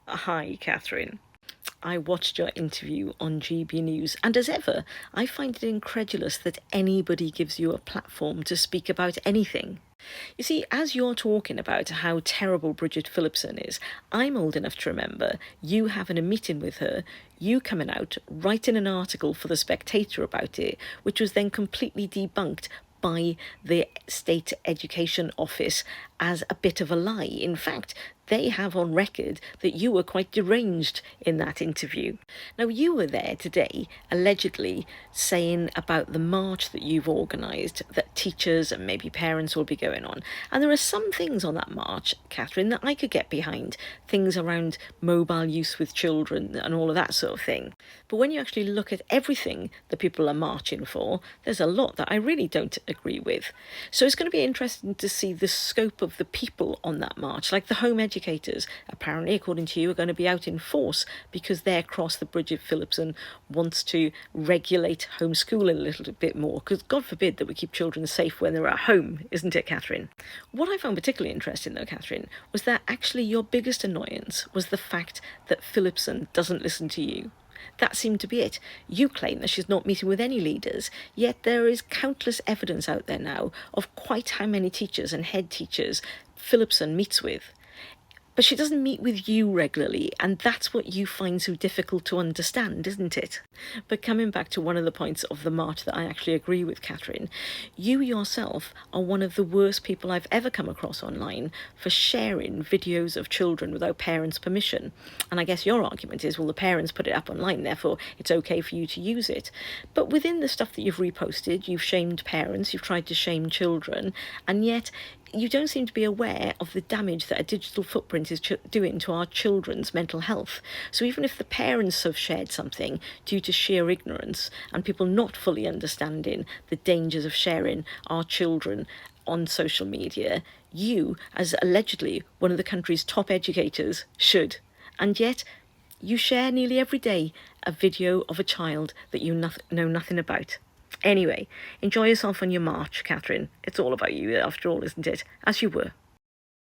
Hi, Catherine. I watched your interview on GB News, and as ever, I find it incredulous that anybody gives you a platform to speak about anything. You see, as you're talking about how terrible Bridget Phillipson is, I'm old enough to remember you having a meeting with her, you coming out, writing an article for The Spectator about it, which was then completely debunked by the State Education Office as a bit of a lie. In fact, they have on record that you were quite deranged in that interview. Now, you were there today, allegedly saying about the march that you've organised, that teachers and maybe parents will be going on. And there are some things on that march, Catherine, that I could get behind. Things around mobile use with children and all of that sort of thing. But when you actually look at everything that people are marching for, there's a lot that I really don't agree with. So it's going to be interesting to see the scope of the people on that march, like the home educators, apparently, according to you, are going to be out in force because they're across the Bridget Phillipson wants to regulate homeschooling a little bit more, because God forbid that we keep children safe when they're at home, isn't it, Catherine? What I found particularly interesting, though, Catherine, was that actually your biggest annoyance was the fact that Phillipson doesn't listen to you. That seemed to be it. You claim that she's not meeting with any leaders, yet there is countless evidence out there now of quite how many teachers and head teachers Phillipson meets with. But she doesn't meet with you regularly, and that's what you find so difficult to understand, isn't it? But coming back to one of the points of the march that I actually agree with, Catherine, you yourself are one of the worst people I've ever come across online for sharing videos of children without parents' permission. And I guess your argument is, well, the parents put it up online, therefore it's okay for you to use it. But within the stuff that you've reposted, you've shamed parents, you've tried to shame children, and yet you don't seem to be aware of the damage that a digital footprint is doing to our children's mental health. So even if the parents have shared something due to sheer ignorance and people not fully understanding the dangers of sharing our children on social media, you, as allegedly one of the country's top educators, should. And yet, you share nearly every day a video of a child that you know nothing about. Anyway, enjoy yourself on your march, Catherine. It's all about you, after all, isn't it? As you were.